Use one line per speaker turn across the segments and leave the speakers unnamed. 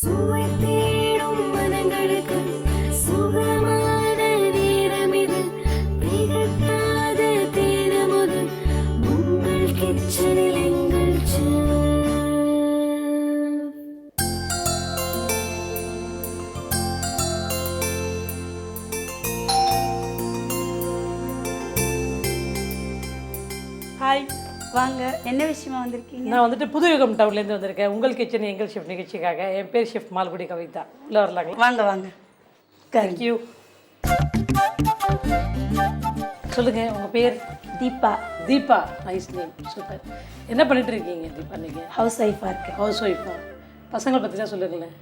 சுவை தேடும் மனங்களுக்கு சுகமான நேரமிது திகட்டாத தீரமுது உங்கள் கிச்சனில் எங்கள்
ஹாய், வாங்க. என்ன விஷயமா வந்திருக்கீங்க?
நான் வந்துட்டு புதுயுகம் டவுன்லேருந்து வந்திருக்கேன். உங்கள் கிச்சன் எங்கள் ஷெஃப் நிகழ்ச்சிக்காக. என் பேர் ஷெஃப் மால்குடி கவிதா. உள்ள வரலாங்களா?
வாங்க வாங்க.
தேங்க்யூ. சொல்லுங்கள், உங்கள் பேர்?
Deepa.
Deepa, nice name, super. என்ன பண்ணிட்டு இருக்கீங்க தீபா நீங்கள்?
ஹவுஸ் ஒய்ஃபாக இருக்கேன்.
ஹவுஸ் ஒய்ஃபா. பசங்களை பற்றிலாம் சொல்லுங்களேன்.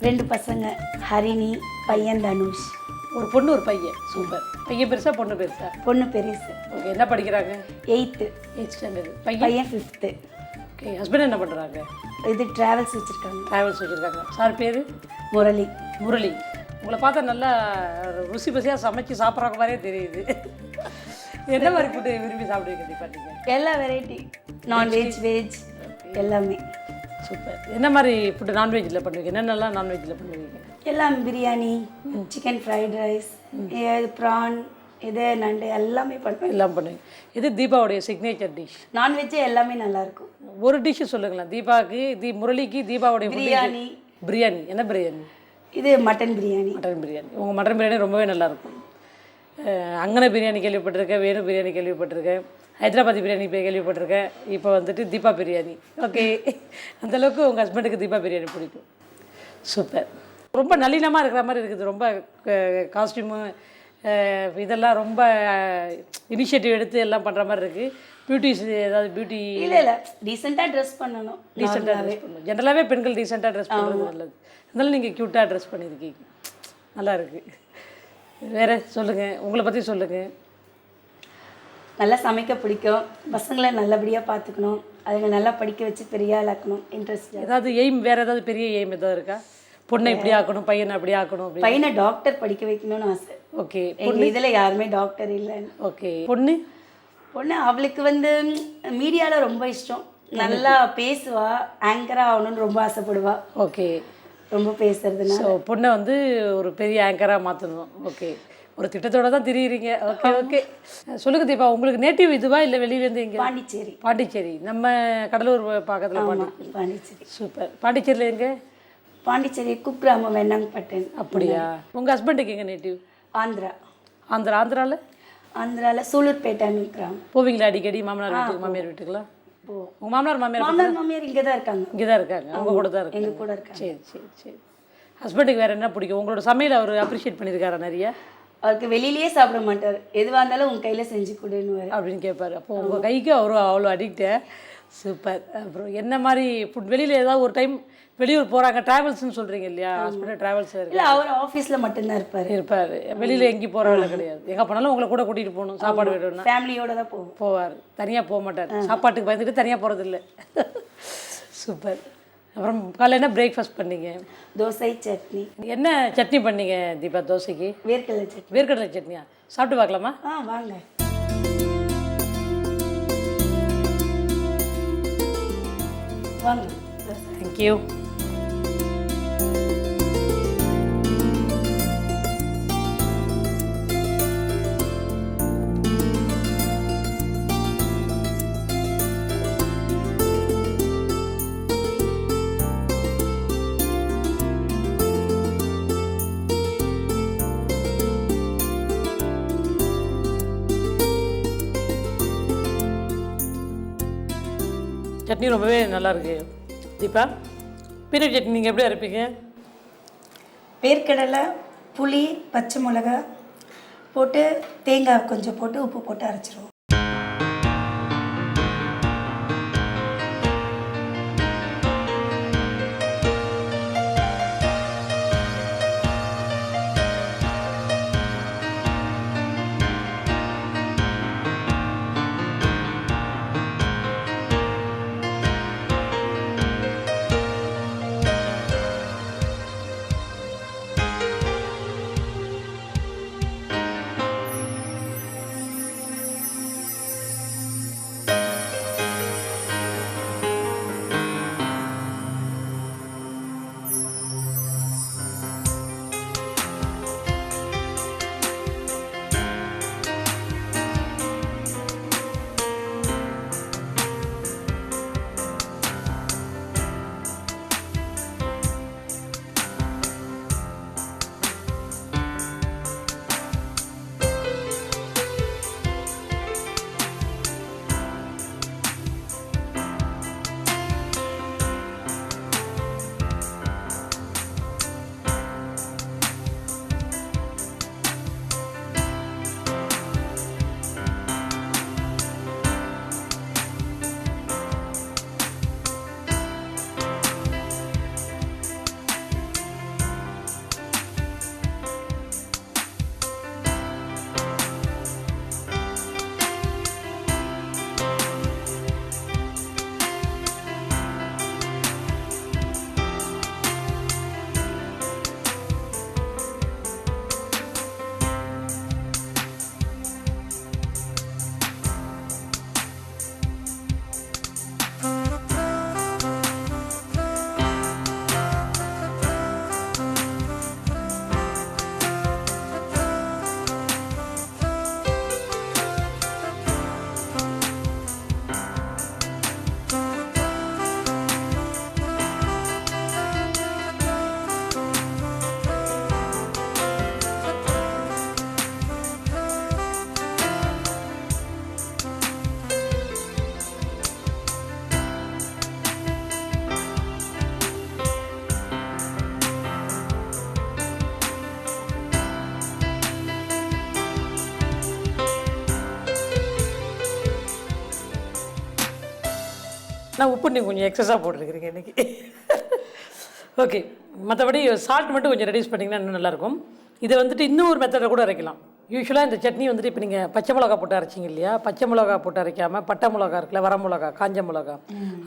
2 பசங்க, ஹரிணி, பையன் தனுஷ்.
ஒரு பொண்ணு ஒரு பையன். சூப்பர். பையன் பெருசா பொண்ணு பெருசா?
பொண்ணு பெருசு.
ஓகே, என்ன படிக்கிறாங்க?
8th.
8th standard.
பையன் 5th.
ஓகே, ஹஸ்பண்ட் என்ன பண்ணுறாங்க?
இது ட்ராவல்ஸ் வச்சுருக்காங்க.
ட்ராவல்ஸ் வச்சுருக்காங்க. சார் பேர்?
முரளி.
முரளி. உங்களை பார்த்தா நல்லா ருசி பசியாக சமைச்சு சாப்பிட்றாங்க மாதிரியே தெரியுது. என்ன மாதிரி ஃபுட்டு விரும்பி சாப்பிடுவீங்க தீபா நீங்கள்?
எல்லா வெரைட்டி, நான்வெஜ், வெஜ் எல்லாமே.
சூப்பர். என்ன மாதிரி ஃபுட்டு நான்வெஜ்ஜில் பண்ணுவீங்க? என்னென்னலாம் நான்வெஜ்ஜில் பண்ணுவீங்க?
எல்லாம் biryani, chicken fried rice, prawn, இது நண்டு எல்லாமே பண்ணுவேன்.
எல்லாம் பண்ணுவீங்க. இது தீபாவுடைய சிக்னேச்சர் டிஷ்.
நான்வெஜ்ஜே எல்லாமே நல்லாயிருக்கும்.
ஒரு டிஷ்ஷு சொல்லுங்களேன். தீபாவுக்கு முரளிக்கு தீபாவுடைய
பிரியாணி.
பிரியாணி என்ன பிரியாணி?
இது மட்டன் பிரியாணி.
மட்டன் பிரியாணி. உங்கள் மட்டன் பிரியாணி ரொம்பவே நல்லாயிருக்கும். அங்கன பிரியாணி கேள்விப்பட்டிருக்கேன், வேணு பிரியாணி கேள்விப்பட்டிருக்கேன், ஹைதராபாதி பிரியாணி கேள்விப்பட்டிருக்கேன். இப்போ வந்துட்டு தீபா பிரியாணி. ஓகே, அந்தளவுக்கு உங்கள் ஹஸ்பண்டுக்கு தீபா பிரியாணி பிடிக்கும். சூப்பர். ரொம்ப நளினமாக இருக்கிற மாதிரி இருக்குது. ரொம்ப காஸ்டியூமு இதெல்லாம் ரொம்ப இனிஷியேட்டிவ் எடுத்து எல்லாம் பண்ணுற மாதிரி இருக்குது. பியூட்டிஸ் ஏதாவது பியூட்டி?
இல்லை டீசெண்டாக ட்ரெஸ் பண்ணணும்.
டீசெண்டாக ட்ரெஸ் பண்ணணும். ஜென்ரலாகவே பெண்கள் டீசெண்டாக ட்ரெஸ் பண்ணுறது நல்லது. இருந்தாலும் நீங்கள் க்யூட்டாக ட்ரெஸ் பண்ணியிருக்கீங்க, நல்லா இருக்குது. வேறு சொல்லுங்கள், உங்களை பற்றி சொல்லுங்கள்.
நல்லா சமைக்க பிடிக்கும். பசங்களை நல்லபடியாக பார்த்துக்கணும், அதுங்க நல்லா படிக்க வச்சு பெரிய ஆளாக்கணும். இன்ட்ரெஸ்ட்.
ஏதாவது எய்ம், வேறு ஏதாவது பெரிய எய்ம் எதாவது இருக்கா? பொண்ணை இப்படி ஆக்கணும், பையனை அப்படி ஆக்கணும்?
பையனை டாக்டர் படிக்க வைக்கணும்னு ஆசை.
ஓகே.
எங்கள் இதில் யாருமே டாக்டர் இல்லைன்னு.
ஓகே. பொண்ணு?
பொண்ணு அவளுக்கு மீடியாவில் ரொம்ப இஷ்டம். நல்லா பேசுவா, ஆங்கராக ஆகணும்னு ரொம்ப ஆசைப்படுவா.
ஓகே.
ரொம்ப பேசுறதுனா
ஸோ பொண்ணை ஒரு பெரிய ஆங்கராக மாற்றணும். ஓகே, ஒரு திட்டத்தோடு தான் திரியிறீங்க. Okay okay. சொல்லுங்கள் தீபா, உங்களுக்கு நேட்டிவ் இதுவா இல்லை வெளியிலேருந்து எங்கே?
பாண்டிச்சேரி.
பாண்டிச்சேரி. நம்ம கடலூர் பக்கத்தில்
பாண்டிச்சேரி.
சூப்பர். பாண்டிச்சேரியில் எங்கே?
பாண்டிச்சேரி குக்கிராமம் வெண்ணாங்கப்பட்டன்.
அப்படியா? உங்கள் ஹஸ்பண்டுக்கு எங்கே நேட்டிவ்?
ஆந்திரா.
ஆந்திராவில்?
ஆந்திராவில் சூலூர்பேட்டைன்னு கிராமம்.
போவீங்களா அடிக்கடி மாமனார் வீட்டுக்கு, மாமியார் வீட்டுக்குலாம்? உங்கள் மாமனார்
மாமியார் இங்கே தான் இருக்காங்க.
இங்கே தான் இருக்காங்க. அவங்க கூட தான் இருக்காங்க.
எங்கள் கூட இருக்காங்க.
சரி சரி சரி. ஹஸ்பண்டுக்கு வேறு என்ன பிடிக்கும்? உங்களோட சமையல் அவர் அப்ரிஷியேட் பண்ணியிருக்காரா நிறையா?
அவருக்கு வெளியிலேயே சாப்பிட மாட்டார். எதுவாக இருந்தாலும் உங்கள் கையில் செஞ்சு கொடுன்னு
அப்படின்னு கேட்பார். அப்போ உங்கள் கைக்கு அவ்வளோ அடிக்ட்டு. சூப்பர். அப்புறம் என்ன மாதிரி ஃபுட்? வெளியில் ஏதாவது ஒரு டைம் வெளியூர் போகிறாங்க, ட்ராவல்ஸ்னு சொல்கிறீங்க இல்லையா? ஹஸ்பண்ட் ட்ராவல்ஸ்
இல்லை, அவர் ஆஃபீஸில் மட்டும்தான் இருப்பார்.
வெளியில் எங்கேயும் போகிற வேலை கிடையாது. எங்கே போனாலும் உங்களை கூட கூட்டிகிட்டு போகணும். சாப்பாடு வேணும்னா
ஃபேமிலியோடு தான்
போவார். தனியாக போக மாட்டார். சாப்பாட்டுக்கு பயந்துட்டு தனியாக போகிறதில்ல. சூப்பர். அப்புறம் காலையில் என்ன பிரேக்ஃபாஸ்ட் பண்ணீங்க?
தோசை சட்னி.
என்ன சட்னி பண்ணீங்க தீபா தோசைக்கு?
வேர்க்கடலை சட்னி.
வேர்க்கடலை சட்னியா? சாப்பிட்டு பார்க்கலாமா?
வாங்க. வாங்க.
தேங்க்யூ. சட்னி ரொம்பவே நல்லாயிருக்கு தீபா. பீனட் சட்னி நீங்கள் எப்படி அரைப்பீங்க?
வேர்க்கடலை, புளி, பச்சை மிளகா போட்டு தேங்காய் கொஞ்சம் போட்டு உப்பு போட்டு அரைச்சிருவோம்.
நான் உப்பு நீங்கள் கொஞ்சம் எக்ஸஸாக போட்டிருக்கிறீங்க இன்றைக்கி. ஓகே, மற்றபடி சால்ட் மட்டும் கொஞ்சம் ரெடியூஸ் பண்ணிங்கன்னா இன்னும் நல்லாயிருக்கும். இதை வந்துட்டு இன்னும் ஒரு மெத்தடில் கூட அரைக்கலாம். யூஸ்வலாக இந்த சட்னி வந்துட்டு இப்போ நீங்கள் பச்சை மிளகா போட்டு அரைச்சிங்க இல்லையா, பச்சை மிளகா போட்டு அரைக்காமல் பட்டை மிளகா இருக்குல்ல, வர மிளகா, காஞ்ச மிளகா,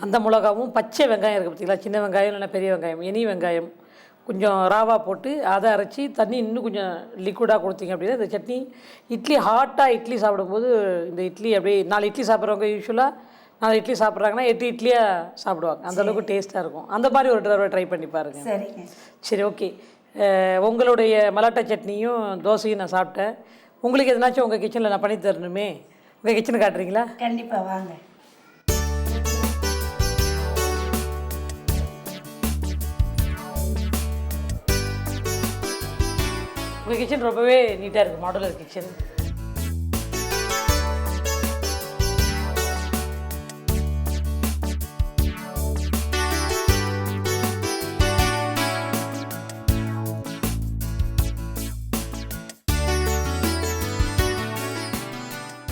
அந்த மிளகாவும் பச்சை வெங்காயம் இருக்குது பார்த்தீங்களா, சின்ன வெங்காயம் இல்லைன்னா பெரிய வெங்காயம், எனி வெங்காயம் கொஞ்சம் ராவாக போட்டு அதை அரைச்சி தண்ணி இன்னும் கொஞ்சம் லிக்விடாக கொடுத்தீங்க அப்படின்னா இந்த சட்னி இட்லி ஹாட்டாக இட்லி சாப்பிடும்போது இந்த இட்லி அப்படியே 4 இட்லி சாப்பிட்றவங்க யூஸ்வலாக 4 இட்லி சாப்பிட்றாங்கன்னா 8 இட்லியாக சாப்பிடுவாங்க. அந்தளவுக்கு டேஸ்ட்டாக இருக்கும். அந்த மாதிரி ஒரு தடவை ட்ரை பண்ணி பாருங்கள்.
சரிங்க.
சரி, ஓகே. உங்களுடைய மலாட்டா சட்னியும் தோசையும் நான் சாப்பிட்டேன். உங்களுக்கு எதனாச்சும் உங்கள் கிச்சனில் நான் பண்ணி தரணுமே, உங்கள் கிச்சனை காட்டுறீங்களா?
கண்டிப்பாக வாங்க.
உங்கள் கிச்சன் ரொம்பவே நீட்டாக இருக்குது, மாடுலர் கிச்சன்.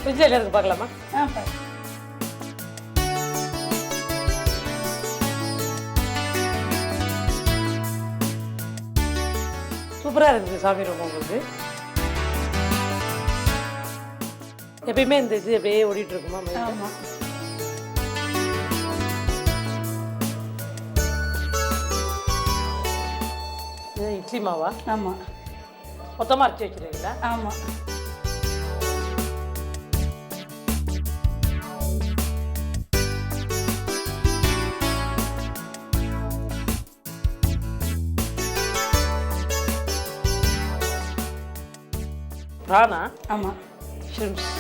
ஃப்ரிட்ஜில் என்ன இருக்குது பார்க்கலாமா?
பாருங்க.
சூப்பராக இருக்குது சாமி ரொம்ப. உங்களுக்கு எப்பயுமே இந்த இது அப்படியே ஓடிட்டு இருக்குமா?
ஆமாம்.
இது இட்லி மாவா?
ஆமாம்.
மொத்தமாக அரைச்சி வச்சுருவீங்களா?
ஆமாம்.
ப்ரானா?
ஆமாம்.
ஷ்ரிம்ப்ஸ்.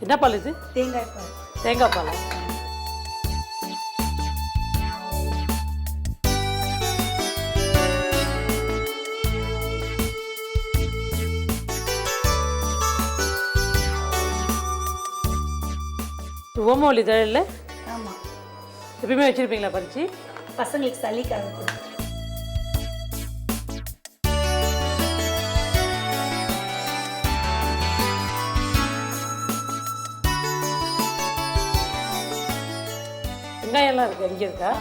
என்ன பால் இது?
தேங்காய் பால்.
தேங்காய் பால். ஓமவல்லி தழையில்
ஆமாம்.
எப்பயுமே வச்சுருப்பீங்களா பறிச்சு?
பசங்களுக்கு சளிக்காக கொடுத்து.
வெங்காயம்லாம் இருக்குது. எங்கே இருக்கா?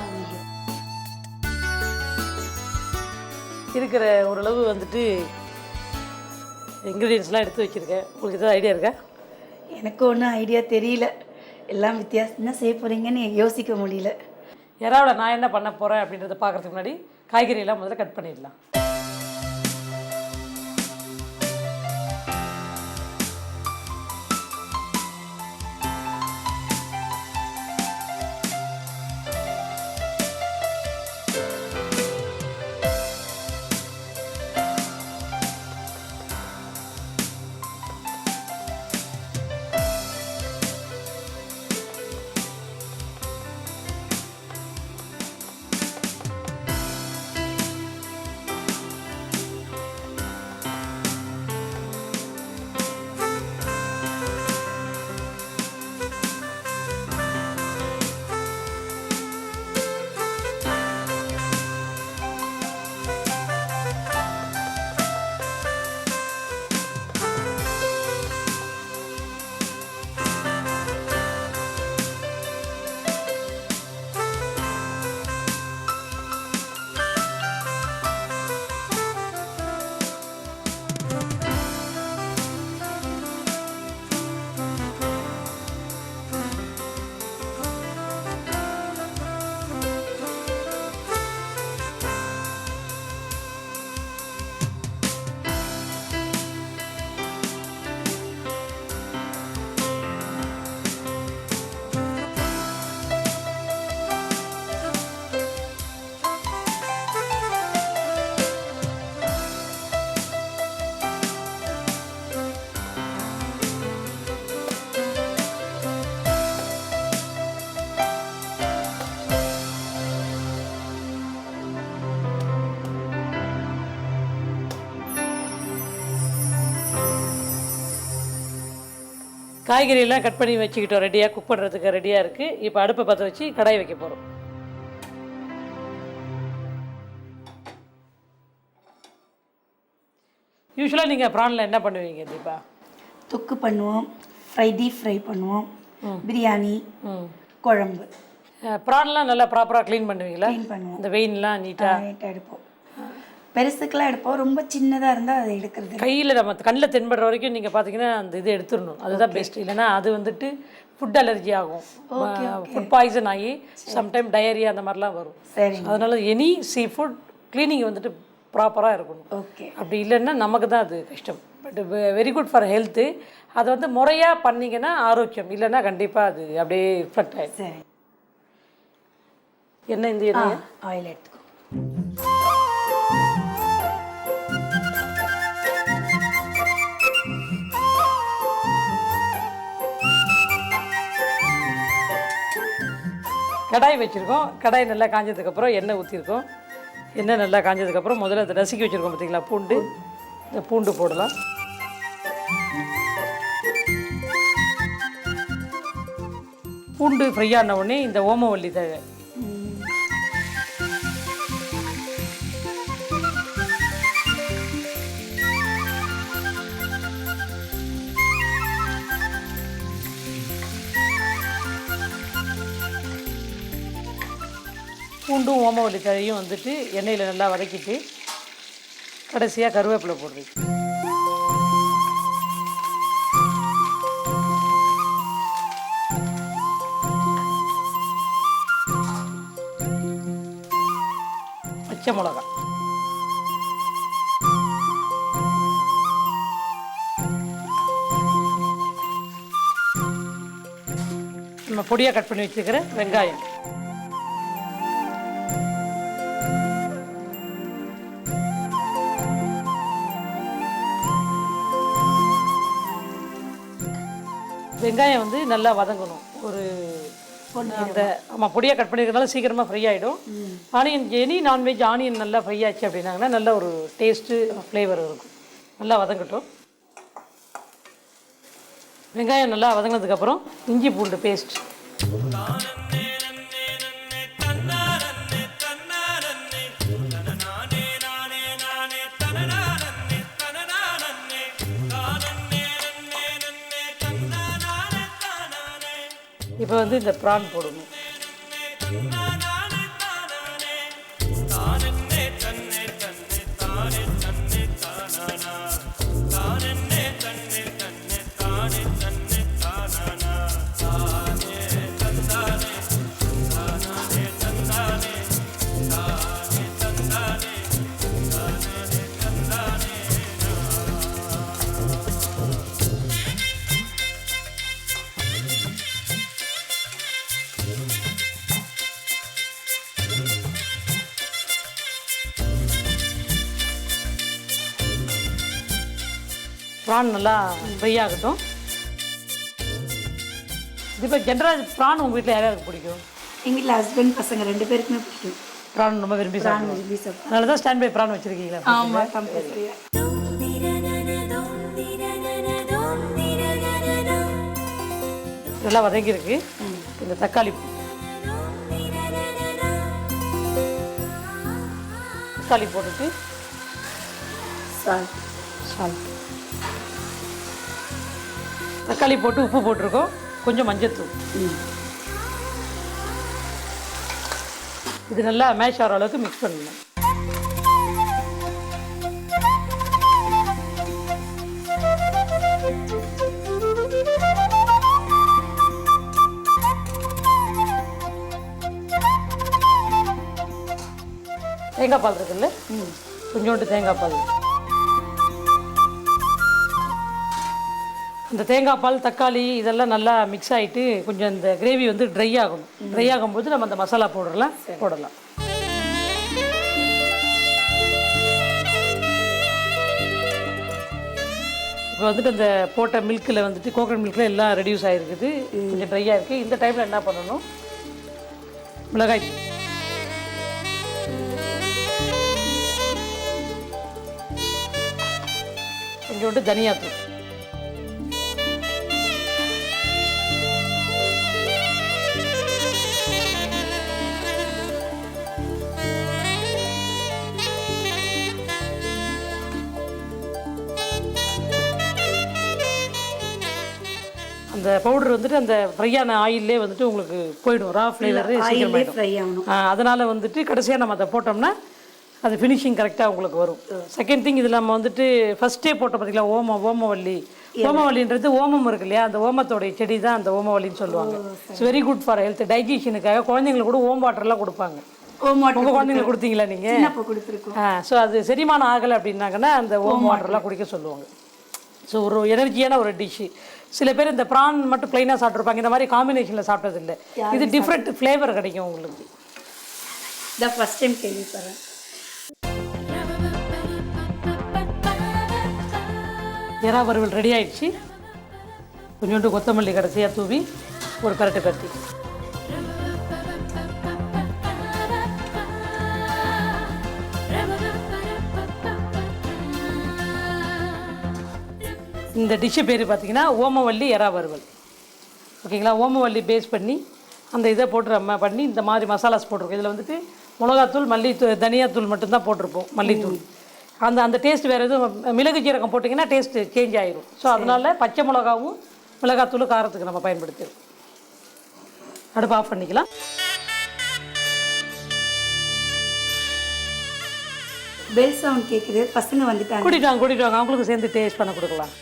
இருக்கிற ஓரளவு வந்துட்டு இன்க்ரீடியன்ஸ்லாம் எடுத்து வச்சுருக்கேன். உங்களுக்கு எதாவது ஐடியா இருக்கா?
எனக்கு ஒன்றும் ஐடியா தெரியல. எல்லாம் வித்தியாசம் என்ன செய்ய போகிறீங்கன்னு யோசிக்க முடியல.
யாராவோட நான் என்ன பண்ண போகிறேன் அப்படின்றத பார்க்குறதுக்கு முன்னாடி காய்கறியெல்லாம் முதல்ல கட் பண்ணிடலாம். காய்கறியெல்லாம் கட் பண்ணி வச்சுக்கிட்டோம், ரெடியாக குக் பண்ணுறதுக்கு ரெடியாக இருக்குது. இப்போ அடுப்பை பற்ற வச்சு கடாய் வைக்க போகிறோம். யூஸ்வலாக நீங்கள் ப்ரானில் என்ன பண்ணுவீங்க தீபா?
தொக்கு பண்ணுவோம், டீப் ஃப்ரை பண்ணுவோம், பிரியாணி, குழம்பு.
ப்ரான்லாம் நல்லா ப்ராப்பராக க்ளீன் பண்ணுவீங்களா?
க்ளீன் பண்ணுவோம்,
இந்த வெயின்லாம் நீட்டாக
எடுப்போம். பெருசுக்கெல்லாம் எடுப்போம், ரொம்ப சின்னதாக இருந்தால் அதை எடுக்கிறது.
கையில் நம்ம கண்ணில் தென்படுற வரைக்கும் நீங்கள் பார்த்தீங்கன்னா அந்த இது எடுத்துடணும், அதுதான் பெஸ்ட். இல்லைன்னா அது வந்துட்டு ஃபுட் அலர்ஜி ஆகும், ஃபுட் பாய்சன் ஆகி சம்டைம் டயரியா அந்த மாதிரிலாம் வரும்.
சரி,
அதனால எனி சீ ஃபுட் க்ளீனிங் வந்துட்டு ப்ராப்பராக இருக்கணும்.
ஓகே.
அப்படி இல்லைன்னா நமக்கு தான் அது கஷ்டம். But very good for health. அதை வந்து முறையாக பண்ணிங்கன்னா ஆரோக்கியம், இல்லைன்னா கண்டிப்பாக அது அப்படியே ரிஃப்ளெக்ட் ஆகிடும்.
சரி,
என்ன இந்த எண்ணெய்
ஆயில் எடுத்துக்கோ.
கடாய் வச்சுருக்கோம். கடாய் நல்லா காஞ்சதுக்கப்புறம் எண்ணெய் ஊற்றிருக்கோம். எண்ணெய் நல்லா காஞ்சதுக்கப்புறம் முதல்ல அதை நசுக்கி வச்சுருக்கோம் பார்த்தீங்களா, பூண்டு. இந்த பூண்டு போடலாம். பூண்டு ஃப்ரை ஆன உடனே இந்த ஓமவல்லி தழை, பூண்டும் ஓமவல்லி தழையும் வந்துட்டு எண்ணெயில் நல்லா வதக்கிட்டு கடைசியாக கருவேப்பிலை போடுறீங்க. பச்சை மிளகா, நம்ம பொடியாக கட் பண்ணி வச்சுக்கிற வெங்காயம், வெங்காயம் வந்து நல்லா வதங்கணும். ஒரு அந்த ஆமாம், பொடியாக கட் பண்ணிக்கிறதுனால சீக்கிரமாக ஃப்ரை ஆகிடும். ஆனியன், எனி நான்வெஜ் ஆனியன் நல்லா ஃப்ரை ஆச்சு அப்படின்னாங்கன்னா நல்ல ஒரு டேஸ்ட்டு ஃப்ளேவர் இருக்கும். நல்லா வதங்கட்டும். வெங்காயம் நல்லா வதங்கினதுக்கப்புறம் இஞ்சி பூண்டு பேஸ்ட், இப்போ வந்து இந்த ப்ரான் போடணும். ப்ரான் நல்லா ஃப்ரை ஆகட்டும். இது இப்போ ஜென்ரலாக ப்ரான் உங்கள் வீட்டில் யாராருக்கு பிடிக்கும்?
எங்கள் வீட்டில் ஹஸ்பண்ட் பசங்க 2 பேருக்குமே பிடிக்கும்.
ப்ரான் ரொம்ப விரும்பி சாப்பிடுவோம். அதனால தான் ஸ்டாண்ட் பை ப்ரான் வச்சுருக்கீங்களா?
ஆமாம், கம்பல்சரியா.
நல்லா வதங்கியிருக்கு. இந்த தக்காளி போட்டுட்டு சால்ட், தக்காளி போட்டு உப்பு போட்டிருக்கோம், கொஞ்சம் மஞ்சத்தூள். இது நல்லா மேஷ் ஆகிற அளவுக்கு மிக்ஸ் பண்ணணும். தேங்காய் பால் இருக்குல்ல, கொஞ்சோண்டு தேங்காய் பால். இந்த தேங்காய் பால், தக்காளி இதெல்லாம் நல்லா மிக்ஸ் ஆகிட்டு கொஞ்சம் இந்த கிரேவி வந்து ட்ரை ஆகணும். ட்ரை ஆகும்போது நம்ம அந்த மசாலா பவுடர்லாம் போடலாம். இப்போ வந்துட்டு அந்த போட்ட மில்கில் வந்துட்டு கோகனட் மில்கில் எல்லாம் ரெடியூஸ் ஆகிருக்குது, கொஞ்சம் ட்ரையாக இருக்குது. இந்த டைமில் என்ன பண்ணணும், மிளகாய், கொஞ்சோண்டு தனியாத்தூள், அந்த பவுடர் வந்துட்டு அந்த ஃப்ரையான ஆயிலே வந்துட்டு உங்களுக்கு போயிடும், ரா ஃப்ளேவர்
ஆயிலே ஃப்ரை ஆகணும்.
அதனால் வந்துட்டு கடைசியாக நம்ம அதை போட்டோம்னா அது ஃபினிஷிங் கரெக்டாக உங்களுக்கு வரும். செகண்ட் திங் இதில் நம்ம வந்துட்டு ஃபஸ்ட்டே போட்ட பார்த்தீங்களா ஓமவல்லி. ஓமவல்லின்றது ஓமம் இருக்கு இல்லையா, அந்த ஓமத்தோடைய செடி தான் அந்த ஓமவல்லின்னு சொல்லுவாங்க. It's very good for health, டைஜஷனுக்காக. குழந்தைங்களுக்கு கூட ஓம் வாட்டர்லாம் கொடுப்பாங்க. உங்கள் குழந்தைங்களுக்கு கொடுத்தீங்களா நீங்கள்?
கொடுத்துருக்கோம்.
ஸோ அது செரிமானம் ஆகலை அப்படின்னாங்கன்னா அந்த ஓம் வாட்டர்லாம் குடிக்க சொல்லுவாங்க. ஸோ ஒரு எனர்ஜியான ஒரு டிஷ்ஷு. சில பேர் இந்த ப்ரான் மட்டும் ப்ளைனாக சாப்பிட்ருப்பாங்க, இந்த மாதிரி காம்பினேஷனில் சாப்பிட்டதில்லை. இது டிஃப்ரெண்ட் ஃப்ளேவர் கிடைக்கும் உங்களுக்கு.
இதான் ஃபஸ்ட் டைம் கேள்விப்படுறேன்.
எறா வறுவல் ரெடி ஆயிடுச்சு. கொஞ்சோண்டு கொத்தமல்லி கடைசியாக தூவி ஒரு பரட்டு பரட்டி. இந்த டிஷ்ஷு பேர் பார்த்தீங்கன்னா ஓமவல்லி எறா வறுவல். ஓகேங்களா? ஓமவல்லி பேஸ் பண்ணி அந்த இதை போட்டு நம்ம பண்ணி இந்த மாதிரி மசாலாஸ் போட்டிருக்கோம். இதில் வந்துட்டு மிளகாத்தூள், மல்லித்தூள், தனியாத்தூள் மட்டும்தான் போட்டிருப்போம், மல்லித்தூள். அந்த டேஸ்ட் வேறு எதுவும் மிளகு ஜீரகம் போட்டிங்கன்னா டேஸ்ட்டு சேஞ்ச் ஆகிடும். ஸோ அதனால் பச்சை மிளகாவும் மிளகாத்தூளும் காரத்துக்கு நம்ம பயன்படுத்திடுவோம். அடுப்பு ஆஃப் பண்ணிக்கலாம்.
பெல் சவுண்ட் கேட்குது, பசங்க வந்துட்டாங்க.
கூட்டிட்டு வாங்க அவங்களுக்கு சேர்ந்து டேஸ்ட் பண்ண கொடுக்கலாம்.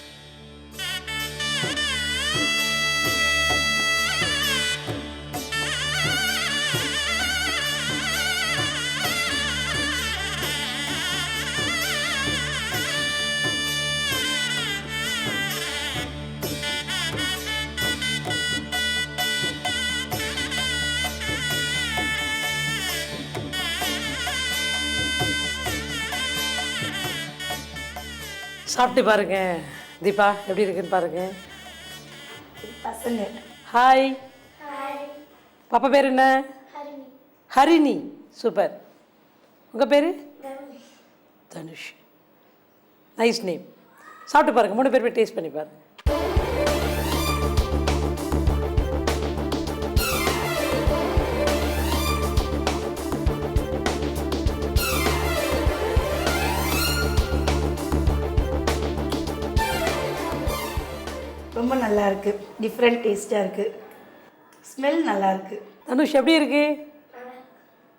சாப்பிட்டு பாருங்க தீபா, எப்படி இருக்குன்னு பாருங்க.
பசங்க
ஹாய். பாப்பா பேர் என்ன? ஹரிணி. சூப்பர். உங்கள் பேர்? தனுஷ். Nice name. சாப்பிட்டு பாருங்க, 3 பேர் போய் டேஸ்ட் பண்ணி பாருங்க.
ரொம்ப நல்லா இருக்கு, டிஃப்ரெண்ட் டேஸ்ட்டாக இருக்கு, ஸ்மெல் நல்லா இருக்கு.
தனுஷ் எப்படி இருக்கு?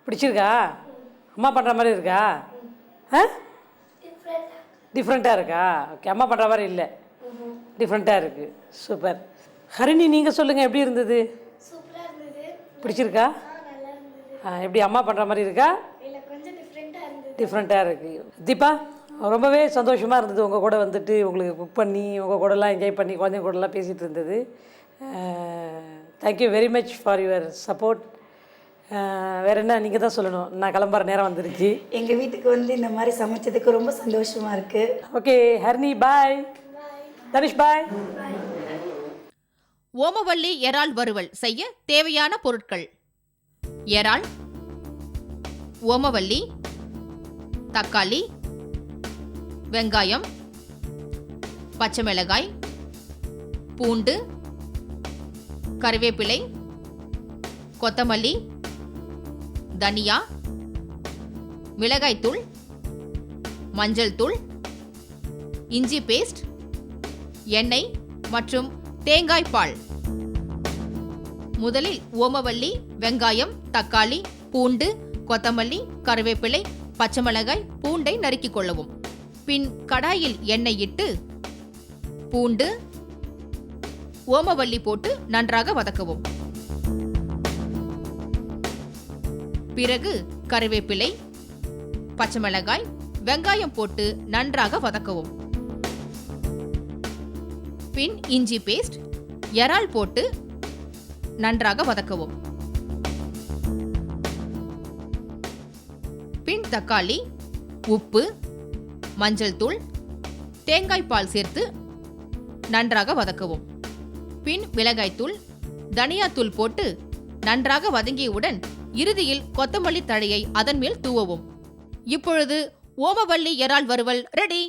பிடிச்சிருக்கா? அம்மா பண்ணுற மாதிரி இருக்கா? டிஃப்ரெண்ட்டாக இருக்கா? ஓகே, அம்மா பண்ணுற மாதிரி இல்லை, டிஃப்ரெண்ட்டாக இருக்குது. சூப்பர். ஹரிணி நீங்கள் சொல்லுங்கள், எப்படி இருந்தது? பிடிச்சிருக்கா? எப்படி அம்மா பண்ணுற மாதிரி இருக்கா? டிஃப்ரெண்ட்டாக இருக்குது. தீபா, ரொம்பவே சந்தோஷமாக இருந்தது உங்கள் கூட வந்துட்டு, உங்களுக்கு குக் பண்ணி உங்கள் கூடலாம் என்ஜாய் பண்ணி குழந்தைங்க கூடலாம் பேசிகிட்டு இருந்தது. Thank you very much for your support. வேறு என்ன, நீங்கள் தான் சொல்லணும், நான் கிளம்புற நேரம் வந்துருச்சு.
எங்கள் வீட்டுக்கு வந்து இந்த மாதிரி சமைச்சதுக்கு ரொம்ப சந்தோஷமாக இருக்குது.
ஓகே ஹரிணி பாய். தனுஷ் பாய்.
ஓமவல்லி எறால் வறுவல் செய்ய தேவையான பொருட்கள்: எறால், ஓமவல்லி, தக்காளி, வெங்காயம், பச்சை மிளகாய், பூண்டு, கறிவேப்பிலை, கொத்தமல்லி, தனியா, மிளகாய்த்தூள், மஞ்சள் தூள், இஞ்சி பேஸ்ட், எண்ணெய் மற்றும் தேங்காய் பால். முதலில் ஓமவல்லி, வெங்காயம், தக்காளி, பூண்டு, கொத்தமல்லி, கறிவேப்பிலை, பச்சை மிளகாய், பூண்டை நறுக்கிக் கொள்ளவும். பின் கடாயில் எண்ணெய் இட்டு பூண்டு, ஓமவல்லி போட்டு நன்றாக வதக்கவும். பிறகு கறிவேப்பிலை, பச்சை மிளகாய், வெங்காயம் போட்டு நன்றாக வதக்கவும். பின் இஞ்சி பேஸ்ட், எறால் போட்டு நன்றாக வதக்கவும். பின் தக்காளி, உப்பு, மஞ்சள் தூள், தேங்காய் பால் சேர்த்து நன்றாக வதக்கவும். பின் மிளகாய்த்தூள், தனியாத்தூள் போட்டு நன்றாக வதங்கியவுடன் இறுதியில் கொத்தமல்லி தழையை அதன் மேல் தூவவும். இப்பொழுது ஓமவல்லி எறால் வறுவல் ரெடி.